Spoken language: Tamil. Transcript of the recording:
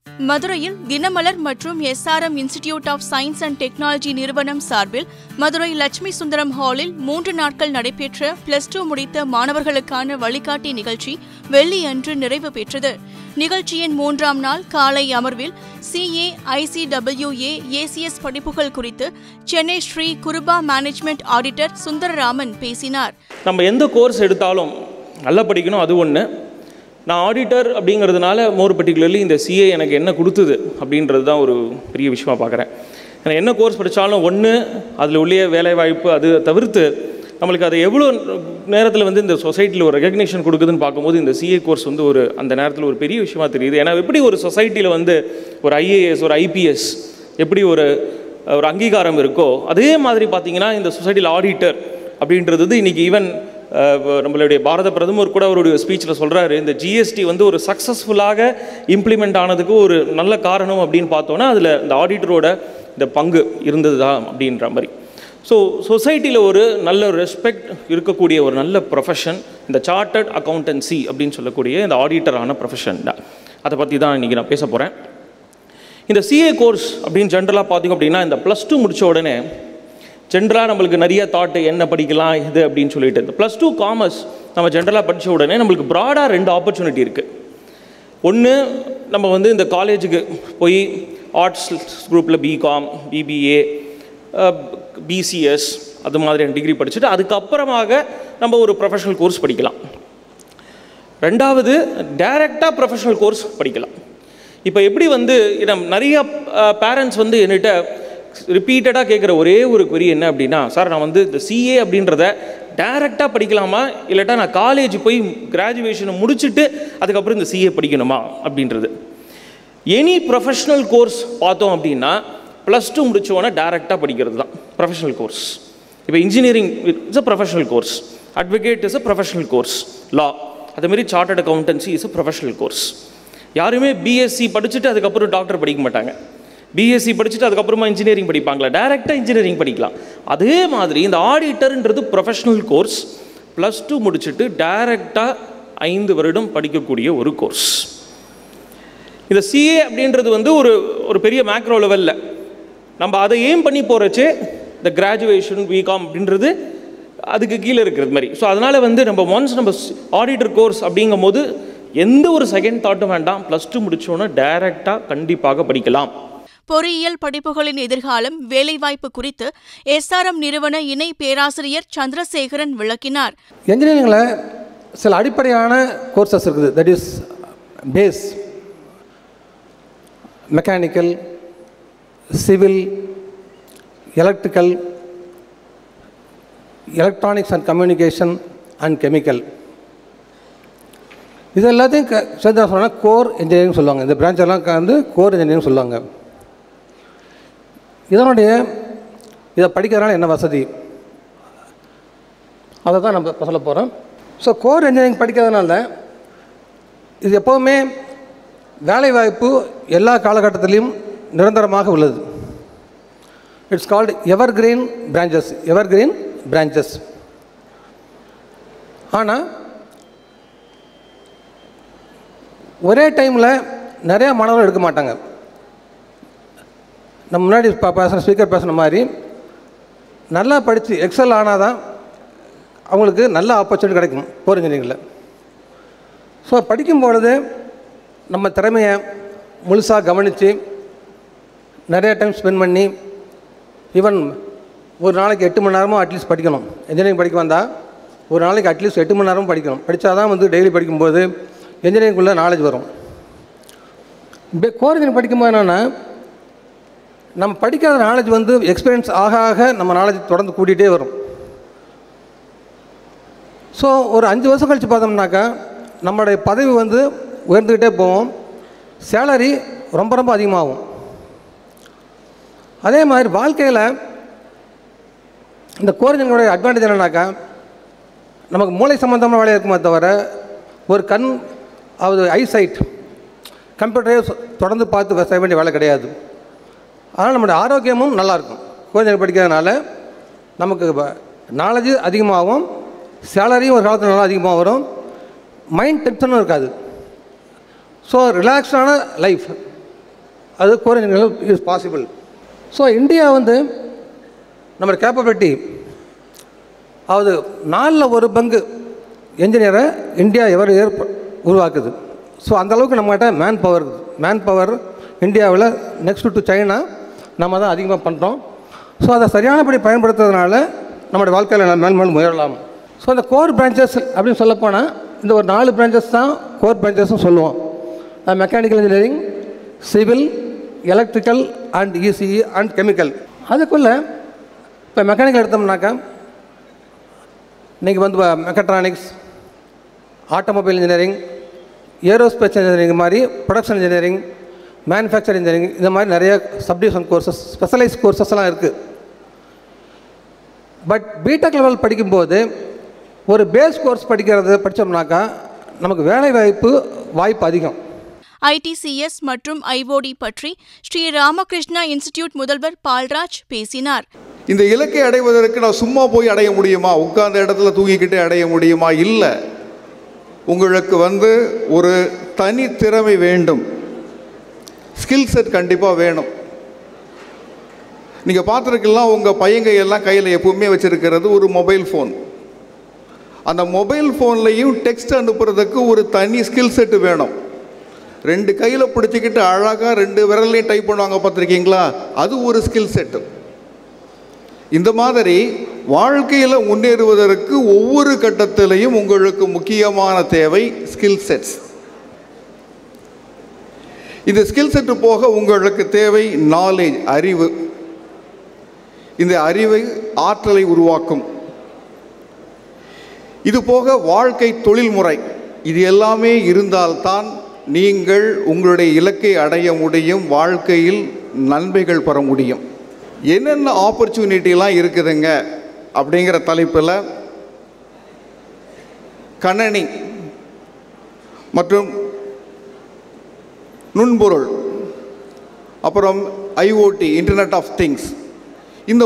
மதுரையில் தினமலர் மற்றும் SRM institute of science and technology நிறுவனம் சார்பில் மதுரை லட்சுமி சுந்தரம் ஹாலில் 3 நாட்கள் நடைபெற்ற +2 முடித்த மாணவர்களுக்கான வழிகாட்டி நிகழ்ச்சி வெள்ளியன்று நிறைவு பெற்றது. நிகழ்ச்சியின் 3ஆம் நாள் காலை அமர்வில் CA, ICWA, ACS படிப்புகள் குறித்து சென்னை ஸ்ரீ குருபா மேனேஜ்மெண்ட் ஆடிட்டர் சுந்தரராமன் பேசினார். நம்ம எந்த கோர்ஸ் எடுத்தாலும் நல்லா படிக்கணும், அது ஒன்று. நான் ஆடிட்டர் அப்படிங்கிறதுனால மோர் பர்டிகுலர்லி இந்த CA எனக்கு என்ன கொடுத்தது அப்படின்றது தான் ஒரு பெரிய விஷயமாக பார்க்குறேன். ஏன்னா என்ன கோர்ஸ் படித்தாலும் ஒன்று அதில் உள்ள வேலைவாய்ப்பு, அது தவிர்த்து நம்மளுக்கு அதை எவ்வளோ நேரத்தில் வந்து இந்த சொசைட்டியில் ஒரு ரெகக்னேஷன் கொடுக்குதுன்னு பார்க்கும்போது இந்த CA கோர்ஸ் வந்து ஒரு அந்த நேரத்தில் ஒரு பெரிய விஷயமாக தெரியுது. ஏன்னா எப்படி ஒரு சொசைட்டியில் வந்து ஒரு IAS, ஒரு IPS எப்படி ஒரு அங்கீகாரம் இருக்கோ அதே மாதிரி பார்த்தீங்கன்னா இந்த சொசைட்டியில் ஆடிட்டர் அப்படின்றது இன்றைக்கி ஈவன் நம்மளுடைய பாரத பிரதமர் கூட அவருடைய ஸ்பீச்சில் சொல்கிறாரு, இந்த GST வந்து ஒரு சக்ஸஸ்ஃபுல்லாக இம்ப்ளிமெண்ட் ஆனதுக்கு ஒரு நல்ல காரணம் அப்படின்னு பார்த்தோன்னா அதில் இந்த ஆடிட்டரோட இந்த பங்கு இருந்தது தான் அப்படின்ற மாதிரி. ஸோ சொசைட்டியில் ஒரு நல்ல ரெஸ்பெக்ட் இருக்கக்கூடிய ஒரு நல்ல ப்ரொஃபஷன் இந்த சார்ட்டர்ட் அக்கௌண்டன்சி அப்படின்னு சொல்லக்கூடிய இந்த ஆடிட்டரான ப்ரொஃபஷன் தான். அதை பற்றி தான் இன்றைக்கி நான் பேச போகிறேன். இந்த CA கோர்ஸ் அப்படின்னு ஜென்ரலாக பார்த்திங்க அப்படின்னா இந்த +2 முடித்த உடனே ஜென்ரலாக நம்மளுக்கு நிறைய தாட்டு என்ன படிக்கலாம் இது அப்படின்னு சொல்லிட்டு இந்த +2 காமர்ஸ் நம்ம ஜென்ரலாக படித்த உடனே நம்மளுக்கு ப்ராடாக 2 ஆப்பர்ச்சுனிட்டி இருக்குது. ஒன்று நம்ம வந்து இந்த காலேஜுக்கு போய் ஆர்ட்ஸ் குரூப்பில் BCom, BBA, BCS அது மாதிரியான டிகிரி படிச்சுட்டு அதுக்கப்புறமாக நம்ம ஒரு ப்ரொஃபஷனல் கோர்ஸ் படிக்கலாம். ரெண்டாவது டைரெக்டாக ப்ரொஃபஷனல் கோர்ஸ் படிக்கலாம். இப்போ எப்படி வந்து நிறைய பேரண்ட்ஸ் வந்து என்கிட்ட ரிப்பீட்டடாக கேட்குற ஒரே ஒரு query என்ன அப்படின்னா, சார் நான் வந்து இந்த CA அப்படின்றத டைரெக்டாக படிக்கலாமா இல்லாட்டா நான் காலேஜ் போய் கிராஜுவேஷனை முடிச்சுட்டு அதுக்கப்புறம் இந்த CA படிக்கணுமா அப்படின்றது. எனி ப்ரொஃபஷ்னல் கோர்ஸ் பார்த்தோம் அப்படின்னா +2 முடித்தோன்னா டைரெக்டாக படிக்கிறது தான் ப்ரொஃபஷனல் கோர்ஸ். இப்போ engineering it's a professional course, advocate is a professional course, law அதேமாரி chartered accountancy is a professional course. யாருமே BSc படிச்சுட்டு அதுக்கப்புறம் டாக்டர் படிக்க மாட்டாங்க. BSc படிச்சுட்டு அதுக்கப்புறமா இன்ஜினியரிங் படிப்பாங்களா? டைரெக்டாக இன்ஜினியரிங் படிக்கலாம். அதே மாதிரி இந்த ஆடிட்டர்ன்றது ப்ரொஃபஷனல் கோர்ஸ், +2 முடிச்சுட்டு டைரெக்டாக 5 வருடம் படிக்கக்கூடிய ஒரு கோர்ஸ். இந்த CA அப்படின்றது வந்து ஒரு பெரிய மேக்ரோ லெவலில் நம்ம அதை ஏம் பண்ணி போகிறச்சே இந்த கிராஜுவேஷன் BCom அப்படின்றது அதுக்கு கீழே இருக்கிறது மாதிரி. ஸோ அதனால் வந்து நம்ம ஆடிட்டர் கோர்ஸ் அப்படிங்கும் போது எந்த ஒரு செகண்ட் தாட்டும் வேண்டாம், +2 முடித்தோன்னா டைரெக்டாக கண்டிப்பாக படிக்கலாம். பொறியியல் படிப்புகளின் எதிர்காலம், வேலைவாய்ப்பு குறித்து SRM நிறுவன இணை பேராசிரியர் சந்திரசேகரன் விளக்கினார். என்ஜினியரிங்கில் சில அடிப்படையான கோர்சஸ் இருக்குது. That is base, mechanical, civil, electrical, electronics and communication and chemical. இது எல்லாத்தையும் சேர்ந்து சொன்னால் கோர் இன்ஜினியரிங் சொல்லுவாங்க. இந்த பிரான்ச்செல்லாம் வந்து கோர் இன்ஜினியரிங் சொல்லுவாங்க. இதை படிக்கிறதுனால என்ன வசதி அதை தான் நம்ம சொல்ல போகிறோம். ஸோ கோர் இன்ஜினியரிங் படிக்கிறதுனால இது எப்போவுமே வேலைவாய்ப்பு எல்லா காலகட்டத்திலையும் நிரந்தரமாக உள்ளது. It's called evergreen branches. ஆனால் ஒரே டைமில் நிறையா மாணவர்கள் எடுக்க மாட்டாங்க. நம்ம முன்னாடி ஸ்பீக்கர் பேசுன மாதிரி நல்லா படித்து எக்ஸல் ஆனால் தான் அவங்களுக்கு நல்ல ஆப்பர்ச்சுனிட்டி கிடைக்கும் கோர் இன்ஜினியரிங்கில். ஸோ படிக்கும்பொழுது நம்ம திறமையை முழுசாக கவனித்து நிறைய டைம் ஸ்பெண்ட் பண்ணி ஈவன் ஒரு நாளைக்கு 8 மணி நேரமும் அட்லீஸ்ட் படிக்கணும். இன்ஜினியரிங் படிக்க வந்தால் ஒரு நாளைக்கு அட்லீஸ்ட் 8 மணி நேரமும் படிக்கணும். படித்தா தான் வந்து டெய்லி படிக்கும்போது இன்ஜினியரிங்குள்ளே நாலேஜ் வரும். கோர் இன்ஜினியரிங் படிக்கும்போது என்னென்னா நம்ம படிக்காத நாலேஜ் வந்து எக்ஸ்பீரியன்ஸ் ஆக ஆக நம்ம நாலேஜ் தொடர்ந்து கூட்டிகிட்டே வரும். ஸோ ஒரு 5 வருஷம் கழித்து பார்த்தோம்னாக்கா நம்மளுடைய பதவி வந்து உயர்ந்துக்கிட்டே போவோம், சேலரி ரொம்ப ரொம்ப அதிகமாகும். அதே மாதிரி வாழ்க்கையில் இந்த கோர் இன்ஜினியரிங்கோடைய அட்வான்டேஜ் என்னன்னாக்கா நமக்கு மூளை சம்மந்தமான வேலையாக இருக்குமே தவிர ஒரு கண் ஐசைட் கம்ப்யூட்டரே தொடர்ந்து பார்த்து செய்ய வேண்டிய வேலை கிடையாது. அதனால் நம்மளுடைய ஆரோக்கியமும் நல்லாயிருக்கும். கோர் இன்ஜினியரிங் படிக்கிறதுனால நமக்கு நாலேஜ் அதிகமாகும், சேலரியும் ஒரு காலத்தில் நல்லா அதிகமாக வரும், மைண்ட் டென்ஷனும் இருக்காது. ஸோ ரிலாக்ஸ்டான லைஃப் அது core engineering is possible. So India வந்து நம்ம கேப்பபிலிட்டி அதாவது 4/1 என்ஜினியரை இந்தியா உருவாக்குது. ஸோ அந்தளவுக்கு நம்மகிட்ட மேன் பவர் இந்தியாவில் நெக்ஸ்ட் டு சைனா நம்ம தான் அதிகமாக பண்ணுறோம். ஸோ அதை சரியானபடி பயன்படுத்துறதுனால நம்மளுடைய வாழ்க்கையில் மேல் முயறலாம். ஸோ அந்த கோர் பிரான்ச்சஸ் அப்படின்னு சொல்லப்போனால் இந்த ஒரு 4 பிரான்ச்சஸ் தான் கோர் பிரான்ச்சஸ்ன்னு சொல்லுவோம். Mechanical engineering, civil, electrical and ECE and chemical. அதுக்குள்ளே இப்போ மெக்கானிக்கல் எடுத்தோம்னாக்கா இன்றைக்கி வந்து mechatronics, automobile engineering, aerospace engineering மாதிரி, ப்ரொடக்ஷன் இன்ஜினியரிங், மேனுஃபேக்சர் இன்ஜினியரிங், இந்த மாதிரி நிறைய சப்டிவிஷன் கோர்சஸ், ஸ்பெஷலைஸ் கோர்சஸ்லாம் இருக்குது. பட் பிடெக் லெவல் படிக்கும்போது ஒரு பேஸ் கோர்ஸ் படித்தோம்னாக்கா நமக்கு வேலை வாய்ப்பு அதிகம். ஐடிசிஎஸ் மற்றும் ஐஓடி பற்றி ஸ்ரீ ராமகிருஷ்ணா இன்ஸ்டிடியூட் முதல்வர் பால்ராஜ் பேசினார். இந்த இலக்கை அடைவதற்கு நான் சும்மா போய் அடைய முடியுமா, உட்கார்ந்த இடத்துல தூங்கிக்கிட்டே அடைய முடியுமா? இல்லை, உங்களுக்கு ஒரு தனி திறமை வேண்டும், ஸ்கில் செட் கண்டிப்பாக வேணும். நீங்கள் பார்த்துருக்கலாம், உங்கள் பையங்கையெல்லாம் கையில் எப்பவுமே வச்சுருக்கிறது ஒரு மொபைல் ஃபோன். அந்த மொபைல் ஃபோன்லையும் டெக்ஸ்ட் அனுப்புறதுக்கு ஒரு தனி ஸ்கில் செட்டு வேணும். 2 கையில் பிடிச்சிக்கிட்டு அழகாக 2 விரல்லையும் டைப் பண்ணுவாங்க, பார்த்துருக்கீங்களா? அது ஒரு ஸ்கில் செட்டு. இந்த மாதிரி வாழ்க்கையில் முன்னேறுவதற்கு ஒவ்வொரு கட்டத்திலையும் உங்களுக்கு முக்கியமான தேவை ஸ்கில் செட்ஸ். இந்த ஸ்கில் செட்டு போக உங்களுக்கு தேவை நாலேஜ், அறிவு. இந்த அறிவை ஆற்றலை உருவாக்கும். இது போக வாழ்க்கை தொழில்முறை, இது எல்லாமே இருந்தால்தான் நீங்கள் உங்களுடைய இலக்கை அடைய முடியும், வாழ்க்கையில் நன்மைகள் பெற முடியும். என்னென்ன ஆப்பர்ச்சுனிட்டிலாம் இருக்குதுங்க அப்படிங்கிற தலைப்பில் கணனி மற்றும் நுண்பொருள், அப்புறம் ஐஓடி, இன்டர்நெட் ஆஃப் திங்ஸ், இந்த